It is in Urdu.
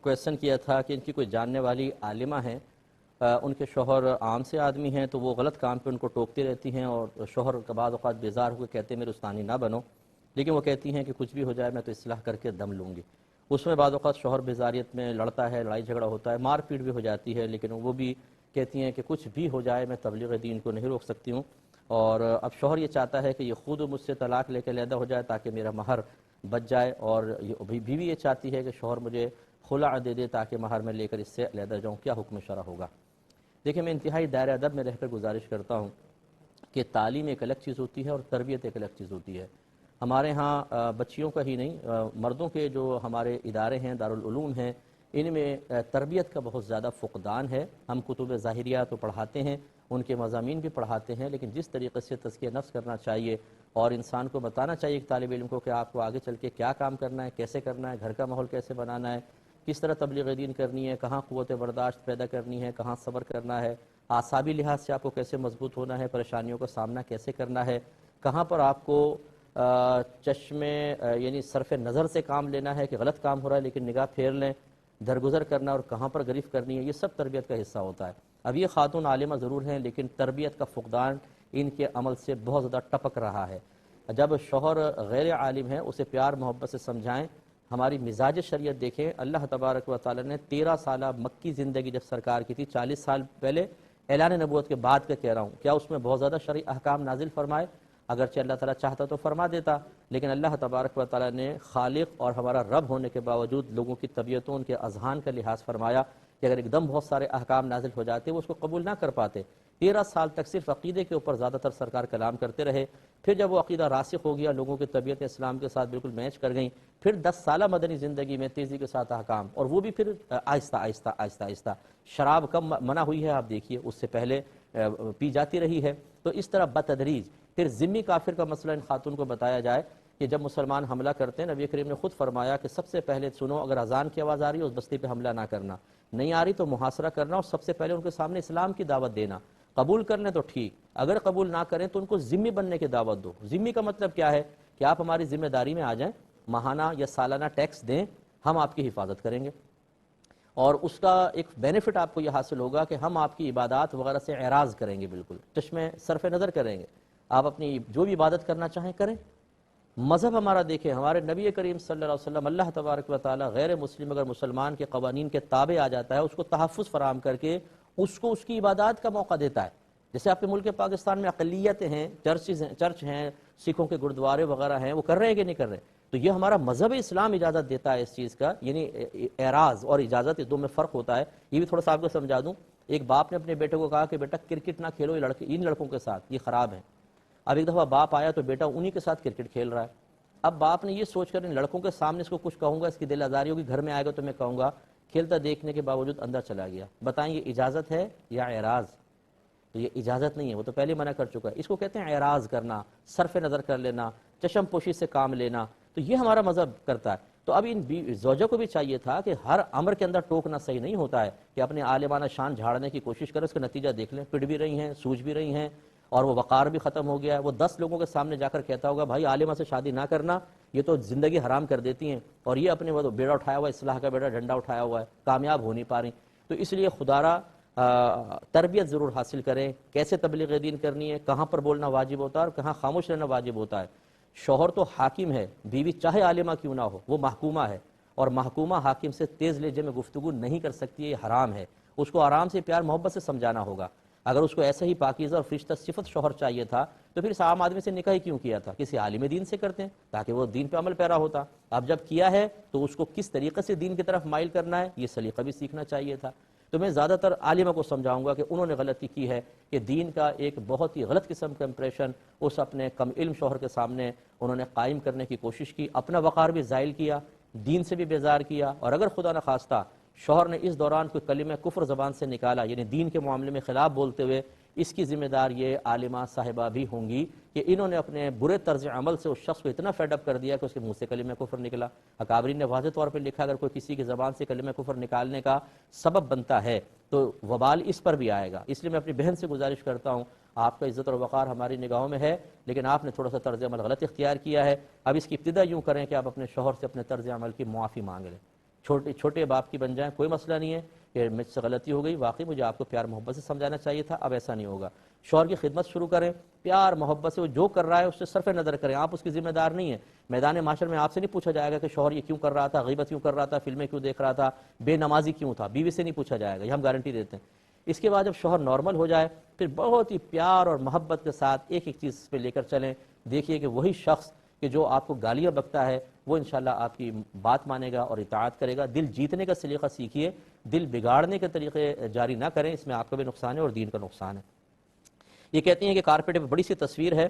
کویسچن کیا تھا کہ ان کی کوئی جاننے والی عالمہ ہیں، ان کے شوہر عام سے آدمی ہیں تو وہ غلط کام پہ ان کو ٹوکتی رہتی ہیں، اور شوہر کا بعض اوقات بیزار ہو کے کہتے ہیں میرے استانی نہ بنو، لیکن وہ کہتی ہیں کہ کچھ بھی ہو جائے میں تو اصلاح کر کے دم لوں گی۔ اس میں بعض اوقات شوہر بیزاریت میں لڑتا ہے، لڑائی جھگڑا ہوتا ہے، مار پیٹ بھی ہو جاتی ہے، لیکن وہ بھی کہتی ہیں کہ کچھ بھی ہو جائے میں تبلیغ دین کو نہیں روک سکتی ہوں، اور اب شوہر یہ چاہتا ہے کہ یہ خود مجھ سے طلاق لے کے علیحدہ ہو جائے تاکہ میرا مہر بچ جائے، اور بیوی یہ چاہتی ہے کہ شوہر مجھے خلع دے دے تاکہ مہر میں لے کر اس سے علیحدہ جاؤں۔ کیا حکم شرع ہوگا؟ دیکھیں، میں انتہائی دائرہ ادب میں رہ کر گزارش کرتا ہوں کہ تعلیم ایک الگ چیز ہوتی ہے اور تربیت ایک الگ چیز ہوتی ہے۔ ہمارے ہاں بچیوں کا ہی نہیں، مردوں کے جو ہمارے ادارے ہیں، دارالعلوم ہیں، ان میں تربیت کا بہت زیادہ فقدان ہے۔ ہم کتب ظاہریہ تو پڑھاتے ہیں، ان کے مضامین بھی پڑھاتے ہیں، لیکن جس طریقے سے تزکیہ نفس کرنا چاہیے اور انسان کو بتانا چاہیے کہ طالب علم کو کہ آپ کو آگے چل کے کیا کام کرنا ہے، کیسے کرنا ہے، گھر کا ماحول کیسے بنانا ہے، کس طرح تبلیغ دین کرنی ہے، کہاں قوت برداشت پیدا کرنی ہے، کہاں صبر کرنا ہے، اعصابی لحاظ سے آپ کو کیسے مضبوط ہونا ہے، پریشانیوں کا سامنا کیسے کرنا ہے، کہاں پر آپ کو چشمے یعنی صرف نظر سے کام لینا ہے کہ غلط کام ہو رہا ہے لیکن نگاہ پھیر لیں، درگزر کرنا، اور کہاں پر گرفت کرنی ہے، یہ سب تربیت کا حصہ ہوتا ہے۔ اب یہ خاتون عالمہ ضرور ہیں لیکن تربیت کا فقدان ان کے عمل سے بہت زیادہ ٹپک رہا ہے۔ جب شوہر غیر عالم ہے اسے پیار محبت سے سمجھائیں۔ ہماری مزاج شریعت دیکھیں، اللہ تبارک و تعالی نے 13 سالہ مکی زندگی جب سرکار کی تھی، 40 سال پہلے، اعلان نبوت کے بعد کا کہہ رہا ہوں، کیا اس میں بہت زیادہ شرعی احکام نازل فرمائے؟ اگرچہ اللہ تعالیٰ چاہتا تو فرما دیتا، لیکن اللہ تبارک و تعالیٰ نے خالق اور ہمارا رب ہونے کے باوجود لوگوں کی طبیعتوں، ان کے اذہان کا لحاظ فرمایا کہ اگر ایک دم بہت سارے احکام نازل ہو جاتے وہ اس کو قبول نہ کر پاتے۔ 13 سال تک صرف عقیدے کے اوپر زیادہ تر سرکار کلام کرتے رہے، پھر جب وہ عقیدہ راسخ ہو گیا، لوگوں کی طبیعت اسلام کے ساتھ بالکل میچ کر گئیں، پھر 10 سالہ مدنی زندگی میں تیزی کے ساتھ احکام، اور وہ بھی پھر آہستہ آہستہ آہستہ آہستہ۔ شراب کب منع ہوئی ہے آپ دیکھیے، اس سے پہلے پی جاتی رہی ہے۔ تو اس طرح بتدریج پھر ذمی کافر کا مسئلہ ان خاتون کو بتایا جائے کہ جب مسلمان حملہ کرتے ہیں، نبی کریم نے خود فرمایا کہ سب سے پہلے سنو، اگر اذان کی آواز آ رہی ہے اس بستی پہ حملہ نہ کرنا، نہیں آ رہی تو محاصرہ کرنا، اور سب سے پہلے ان کے سامنے اسلام کی دعوت دینا۔ قبول کر لیں تو ٹھیک، اگر قبول نہ کریں تو ان کو ذمی بننے کی دعوت دو۔ ذمی کا مطلب کیا ہے کہ آپ ہماری ذمہ داری میں آ جائیں، ماہانہ یا سالانہ ٹیکس دیں، ہم آپ کی حفاظت کریں گے، اور اس کا ایک بینیفٹ آپ کو یہ حاصل ہوگا کہ ہم آپ کی عبادات وغیرہ سے اعراض کریں گے، بالکل چشمے صرف نظر کریں گے، آپ اپنی جو بھی عبادت کرنا چاہیں کریں۔ مذہب ہمارا دیکھیں، ہمارے نبی کریم صلی اللہ علیہ وسلم، اللہ تبارک و تعالی غیر مسلم اگر مسلمان کے قوانین کے تابع آ جاتا ہے، اس کو تحفظ فراہم کر کے اس کو اس کی عبادات کا موقع دیتا ہے۔ جیسے آپ کے ملک پاکستان میں اقلیتیں ہیں، چرچ ہیں، سکھوں کے گردوارے وغیرہ ہیں، وہ کر رہے ہیں کہ نہیں کر رہے؟ تو یہ ہمارا مذہب اسلام اجازت دیتا ہے اس چیز کا، یعنی اعراض اور اجازت اس دو میں فرق ہوتا ہے۔ یہ بھی تھوڑا سا آپ کو سمجھا دوں، ایک باپ نے اپنے بیٹے کو کہا کہ بیٹا کرکٹ نہ کھیلو ان لڑکوں کے ساتھ، یہ خراب ہے۔ اب ایک دفعہ باپ آیا تو بیٹا انہی کے ساتھ کرکٹ کھیل رہا ہے۔ اب باپ نے یہ سوچ کر ان لڑکوں کے سامنے اس کو کچھ کہوں گا، اس کی دل آزاری ہوگی، گھر میں آئے گا تو میں کہوں گا، کھیلتا دیکھنے کے باوجود اندر چلا گیا۔ بتائیں یہ اجازت ہے یا اعراض؟ تو یہ اجازت نہیں ہے، وہ تو پہلے منع کر چکا ہے۔ اس کو کہتے ہیں اعراض کرنا، صرف نظر کر لینا، چشم پوشی سے کام لینا، تو یہ ہمارا مذہب کرتا ہے۔ تو اب ان زوجہ کو بھی چاہیے تھا کہ ہر امر کے اندر ٹوکنا صحیح نہیں ہوتا ہے، کہ اپنے عالمانہ شان جھاڑنے کی کوشش کرے، اس کا نتیجہ دیکھ لیں، پڑ بھی رہی ہیں، سوج بھی رہی ہیں، اور وہ وقار بھی ختم ہو گیا ہے۔ وہ 10 لوگوں کے سامنے جا کر کہتا ہوگا بھائی عالمہ سے شادی نہ کرنا، یہ تو زندگی حرام کر دیتی ہیں، اور یہ اپنے وہ بیڑا اٹھایا ہوا ہے، اصلاح کا بیڑا ڈنڈا اٹھایا ہوا ہے، کامیاب ہو نہیں پا رہی۔ تو اس لیے خدارہ تربیت ضرور حاصل کریں، کیسے تبلیغ دین کرنی ہے، کہاں پر بولنا واجب ہوتا ہے اور کہاں خاموش رہنا واجب ہوتا ہے۔ شوہر تو حاکم ہے، بیوی چاہے عالمہ کیوں نہ ہو، وہ محکومہ ہے، اور محکومہ حاکم سے تیز لہجے میں گفتگو نہیں کر سکتی ہے، یہ حرام ہے۔ اس کو آرام سے پیار محبت سے سمجھانا ہوگا۔ اگر اس کو ایسا ہی پاکیزہ اور فرشتہ صفت شوہر چاہیے تھا تو پھر اس عام آدمی سے نکاح کیوں کیا تھا؟ کسی عالم دین سے کرتے ہیں تاکہ وہ دین پہ عمل پیرا ہوتا۔ اب جب کیا ہے تو اس کو کس طریقے سے دین کی طرف مائل کرنا ہے، یہ سلیقہ بھی سیکھنا چاہیے تھا۔ تو میں زیادہ تر عالمہ کو سمجھاؤں گا کہ انہوں نے غلطی کی ہے کہ دین کا ایک بہت ہی غلط قسم کا امپریشن اس اپنے کم علم شوہر کے سامنے انہوں نے قائم کرنے کی کوشش کی، اپنا وقار بھی زائل کیا، دین سے بھی بیزار کیا، اور اگر خدا نخواستہ شوہر نے اس دوران کوئی کلمہ کفر زبان سے نکالا، یعنی دین کے معاملے میں خلاف بولتے ہوئے، اس کی ذمہ دار یہ عالمہ صاحبہ بھی ہوں گی کہ انہوں نے اپنے برے طرز عمل سے اس شخص کو اتنا فیڈ اپ کر دیا کہ اس کے منہ سے کلمہ کفر نکلا۔ اکابرین نے واضح طور پر لکھا اگر کوئی کسی کی زبان سے کلمہ کفر نکالنے کا سبب بنتا ہے تو وبال اس پر بھی آئے گا۔ اس لیے میں اپنی بہن سے گزارش کرتا ہوں، آپ کا عزت اور وقار ہماری نگاہوں میں ہے، لیکن آپ نے تھوڑا سا طرز عمل غلط اختیار کیا ہے۔ اب اس کی ابتدا یوں کریں کہ آپ اپنے شوہر سے اپنے طرز عمل کی معافی مانگ لیں، چھوٹے چھوٹے باپ کی بن جائیں، کوئی مسئلہ نہیں ہے کہ مجھ سے غلطی ہو گئی، واقعی مجھے آپ کو پیار محبت سے سمجھانا چاہیے تھا، اب ایسا نہیں ہوگا۔ شوہر کی خدمت شروع کریں، پیار محبت سے، وہ جو کر رہا ہے اس سے صرف نظر کریں، آپ اس کی ذمہ دار نہیں ہیں۔ میدان معاشر میں آپ سے نہیں پوچھا جائے گا کہ شوہر یہ کیوں کر رہا تھا، غیبت کیوں کر رہا تھا، فلمیں کیوں دیکھ رہا تھا، بے نمازی کیوں تھا، بیوی سے نہیں پوچھا جائے گا، یہ ہم گارنٹی دیتے ہیں۔ اس کے بعد جب شوہر نارمل ہو جائے پھر بہت ہی پیار اور محبت کے ساتھ ایک ایک چیز پہ لے کر چلیں، دیکھیے کہ وہی شخص کہ جو آپ کو گالیاں بکتا ہے وہ انشاءاللہ آپ کی بات مانے گا اور اطاعت کرے گا۔ دل جیتنے کا سلیقہ سیکھیے، دل بگاڑنے کے طریقے جاری نہ کریں، اس میں آپ کا بھی نقصان ہے اور دین کا نقصان ہے۔ یہ کہتی ہیں کہ کارپیٹ پہ بڑی سی تصویر ہے